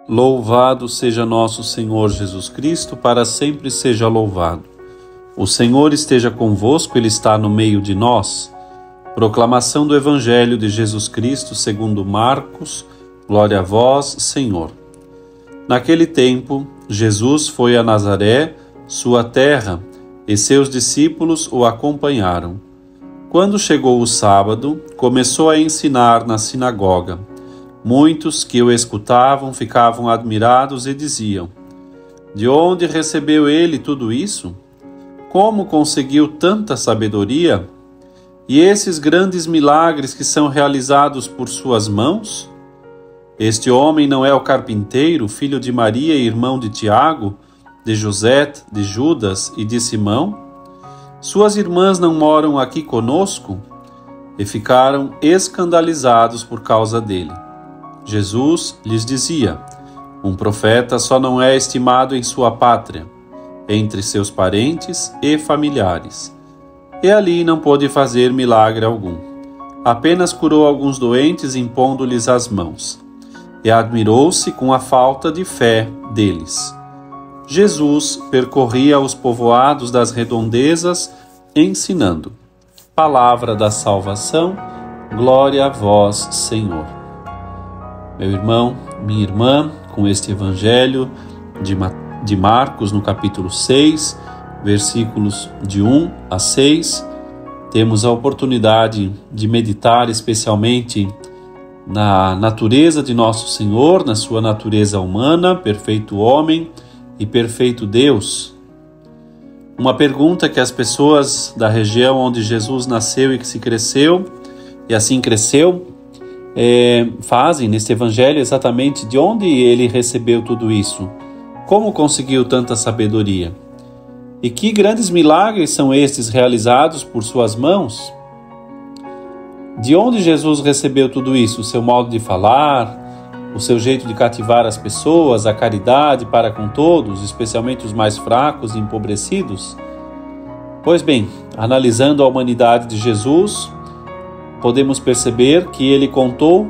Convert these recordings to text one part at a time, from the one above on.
Louvado seja nosso Senhor Jesus Cristo, para sempre seja louvado. O Senhor esteja convosco, Ele está no meio de nós. Proclamação do Evangelho de Jesus Cristo segundo Marcos. Glória a vós, Senhor. Naquele tempo, Jesus foi a Nazaré, sua terra, e seus discípulos o acompanharam. Quando chegou o sábado, começou a ensinar na sinagoga. Muitos que o escutavam ficavam admirados e diziam: de onde recebeu ele tudo isso? Como conseguiu tanta sabedoria? E esses grandes milagres que são realizados por suas mãos? Este homem não é o carpinteiro, filho de Maria e irmão de Tiago, de José, de Judas e de Simão? Suas irmãs não moram aqui conosco? E ficaram escandalizados por causa dele. Jesus lhes dizia: um profeta só não é estimado em sua pátria, entre seus parentes e familiares. E ali não pôde fazer milagre algum. Apenas curou alguns doentes impondo-lhes as mãos. E admirou-se com a falta de fé deles. Jesus percorria os povoados das redondezas, ensinando. Palavra da salvação, glória a vós, Senhor. Meu irmão, minha irmã, com este Evangelho de Marcos, no capítulo 6, versículos de 1 a 6, temos a oportunidade de meditar especialmente na natureza de nosso Senhor, na sua natureza humana, perfeito homem e perfeito Deus. Uma pergunta que as pessoas da região onde Jesus nasceu e que se cresceu, e assim cresceu, fazem neste Evangelho exatamente de onde ele recebeu tudo isso, como conseguiu tanta sabedoria e que grandes milagres são estes realizados por suas mãos. De onde Jesus recebeu tudo isso? O seu modo de falar, o seu jeito de cativar as pessoas, a caridade para com todos, especialmente os mais fracos e empobrecidos? Pois bem, analisando a humanidade de Jesus, podemos perceber que ele contou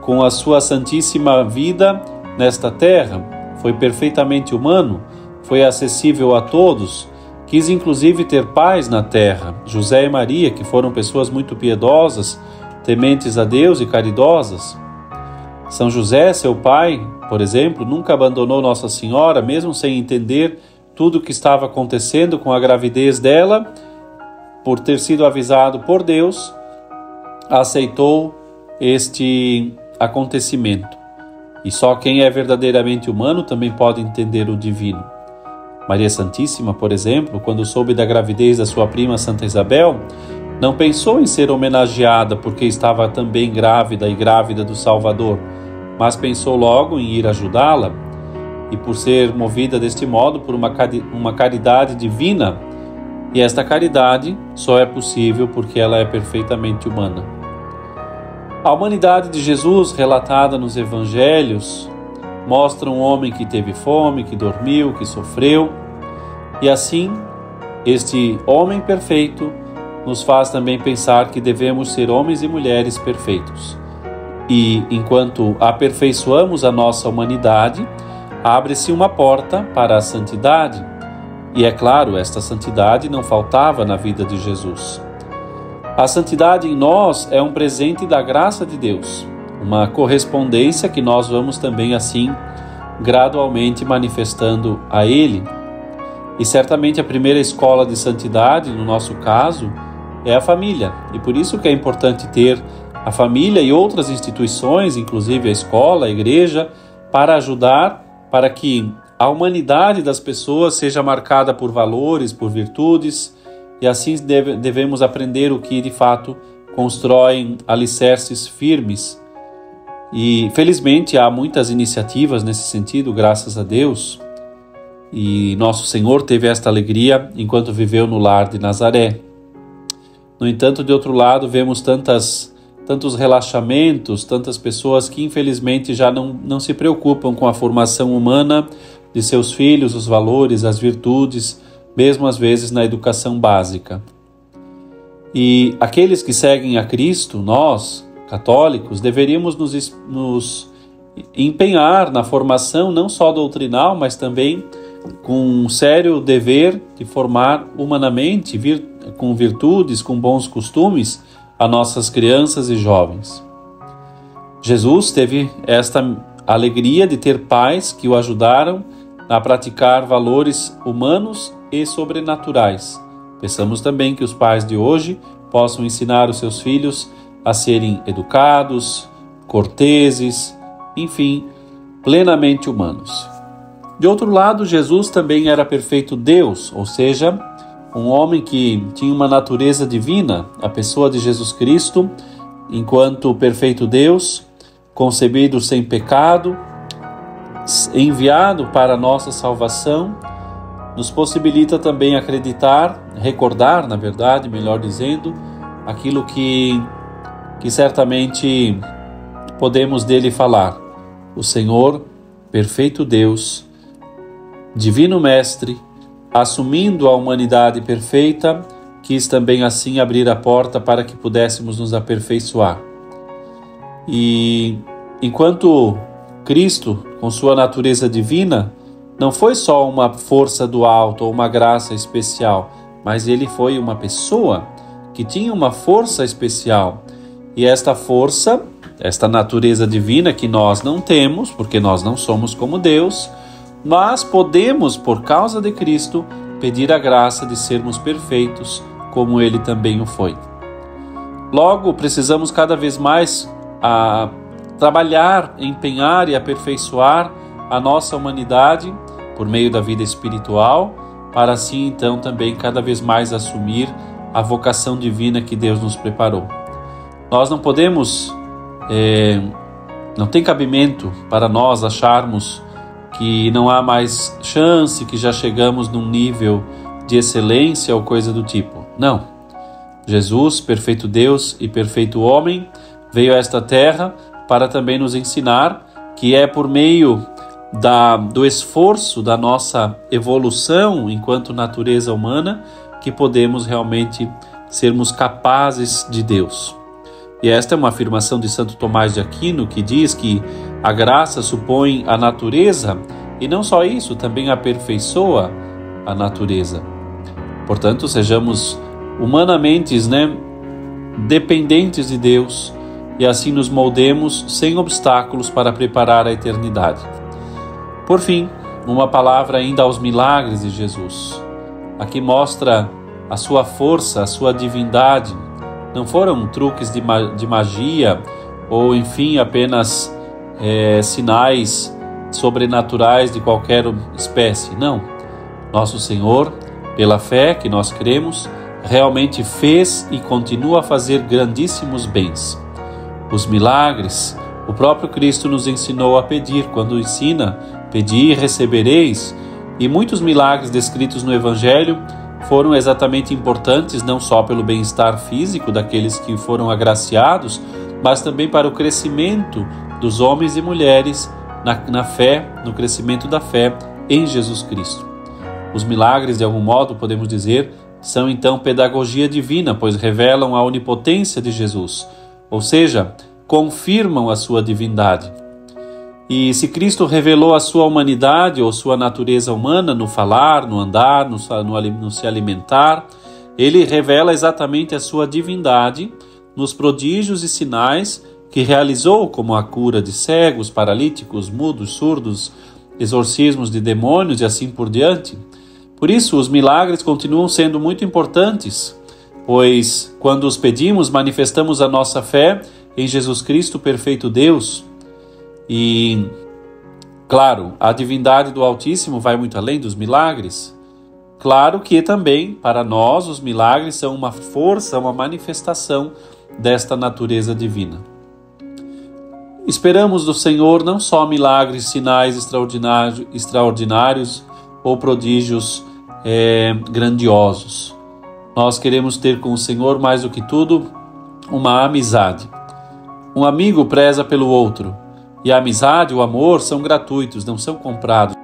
com a sua santíssima vida nesta terra, foi perfeitamente humano, foi acessível a todos, quis inclusive ter paz na terra. José e Maria, que foram pessoas muito piedosas, tementes a Deus e caridosas. São José, seu pai, por exemplo, nunca abandonou Nossa Senhora, mesmo sem entender tudo o que estava acontecendo com a gravidez dela, por ter sido avisado por Deus, aceitou este acontecimento. E só quem é verdadeiramente humano também pode entender o divino. Maria Santíssima, por exemplo, quando soube da gravidez da sua prima Santa Isabel, não pensou em ser homenageada porque estava também grávida e grávida do Salvador, mas pensou logo em ir ajudá-la, e por ser movida deste modo por uma caridade divina, e esta caridade só é possível porque ela é perfeitamente humana. A humanidade de Jesus, relatada nos Evangelhos, mostra um homem que teve fome, que dormiu, que sofreu, e assim, este homem perfeito nos faz também pensar que devemos ser homens e mulheres perfeitos. E, enquanto aperfeiçoamos a nossa humanidade, abre-se uma porta para a santidade. E é claro, esta santidade não faltava na vida de Jesus. A santidade em nós é um presente da graça de Deus, uma correspondência que nós vamos também assim gradualmente manifestando a Ele. E certamente a primeira escola de santidade, no nosso caso, é a família. E por isso que é importante ter a família e outras instituições, inclusive a escola, a igreja, para ajudar para que a humanidade das pessoas seja marcada por valores, por virtudes, e assim devemos aprender o que de fato constroem alicerces firmes. E felizmente há muitas iniciativas nesse sentido, graças a Deus. E nosso Senhor teve esta alegria enquanto viveu no lar de Nazaré. No entanto, de outro lado, vemos tantos relaxamentos, tantas pessoas que infelizmente já não se preocupam com a formação humana de seus filhos, os valores, as virtudes, mesmo às vezes na educação básica. E aqueles que seguem a Cristo, nós, católicos, deveríamos nos empenhar na formação não só doutrinal, mas também com um sério dever de formar humanamente, com virtudes, com bons costumes, as nossas crianças e jovens. Jesus teve esta alegria de ter pais que o ajudaram a praticar valores humanos e sobrenaturais. Peçamos também que os pais de hoje possam ensinar os seus filhos a serem educados, corteses, enfim, plenamente humanos. De outro lado, Jesus também era perfeito Deus, ou seja, um homem que tinha uma natureza divina, a pessoa de Jesus Cristo, enquanto perfeito Deus, concebido sem pecado, enviado para a nossa salvação, nos possibilita também acreditar, recordar, na verdade, melhor dizendo, aquilo que certamente podemos dele falar. O Senhor, perfeito Deus, Divino Mestre, assumindo a humanidade perfeita, quis também assim abrir a porta para que pudéssemos nos aperfeiçoar. E enquanto Cristo, com sua natureza divina, não foi só uma força do alto ou uma graça especial, mas ele foi uma pessoa que tinha uma força especial. E esta força, esta natureza divina que nós não temos, porque nós não somos como Deus, mas podemos, por causa de Cristo, pedir a graça de sermos perfeitos, como Ele também o foi. Logo, precisamos cada vez mais trabalhar, empenhar e aperfeiçoar a nossa humanidade por meio da vida espiritual, para assim então também cada vez mais assumir a vocação divina que Deus nos preparou. Nós não podemos, não tem cabimento para nós acharmos que não há mais chance, que já chegamos num nível de excelência ou coisa do tipo. Não. Jesus, perfeito Deus e perfeito homem, veio a esta terra para também nos ensinar que é por meio do esforço da nossa evolução enquanto natureza humana que podemos realmente sermos capazes de Deus. E esta é uma afirmação de Santo Tomás de Aquino, que diz que a graça supõe a natureza e não só isso, também aperfeiçoa a natureza. Portanto, sejamos humanamente, dependentes de Deus e assim nos moldemos sem obstáculos para preparar a eternidade. Por fim, uma palavra ainda aos milagres de Jesus. Aqui mostra a sua força, a sua divindade. Não foram truques de magia ou, enfim, apenas sinais sobrenaturais de qualquer espécie. Não. Nosso Senhor, pela fé que nós cremos, realmente fez e continua a fazer grandíssimos bens. Os milagres, o próprio Cristo nos ensinou a pedir, quando ensina, pedi e recebereis, e muitos milagres descritos no Evangelho foram exatamente importantes não só pelo bem-estar físico daqueles que foram agraciados, mas também para o crescimento dos homens e mulheres na fé, no crescimento da fé em Jesus Cristo. Os milagres, de algum modo, podemos dizer, são então pedagogia divina, pois revelam a onipotência de Jesus, ou seja, confirmam a sua divindade. E se Cristo revelou a sua humanidade ou sua natureza humana no falar, no andar, no se alimentar, ele revela exatamente a sua divindade nos prodígios e sinais que realizou, como a cura de cegos, paralíticos, mudos, surdos, exorcismos de demônios e assim por diante. Por isso, os milagres continuam sendo muito importantes, pois quando os pedimos, manifestamos a nossa fé em Jesus Cristo, perfeito Deus. E, claro, a divindade do Altíssimo vai muito além dos milagres. Claro que também, para nós, os milagres são uma força, uma manifestação desta natureza divina. Esperamos do Senhor não só milagres, sinais extraordinários ou prodígios grandiosos. Nós queremos ter com o Senhor, mais do que tudo, uma amizade. Um amigo preza pelo outro. E a amizade e o amor são gratuitos, não são comprados.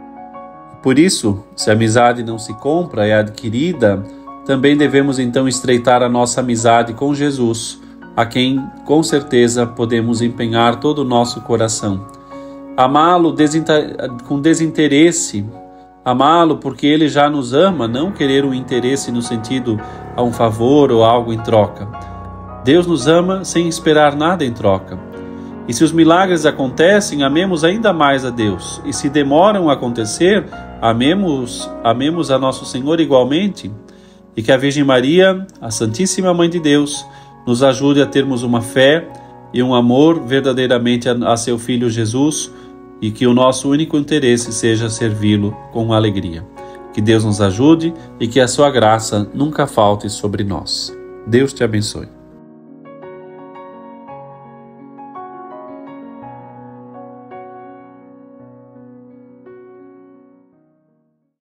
Por isso, se a amizade não se compra, é adquirida, também devemos então estreitar a nossa amizade com Jesus, a quem com certeza podemos empenhar todo o nosso coração. amá-lo com desinteresse, amá-lo porque Ele já nos ama, não querer um interesse no sentido a um favor ou algo em troca. Deus nos ama sem esperar nada em troca. E se os milagres acontecem, amemos ainda mais a Deus. E se demoram a acontecer, amemos a nosso Senhor igualmente. E que a Virgem Maria, a Santíssima Mãe de Deus, nos ajude a termos uma fé e um amor verdadeiramente a seu Filho Jesus, e que o nosso único interesse seja servi-lo com alegria. Que Deus nos ajude e que a sua graça nunca falte sobre nós. Deus te abençoe.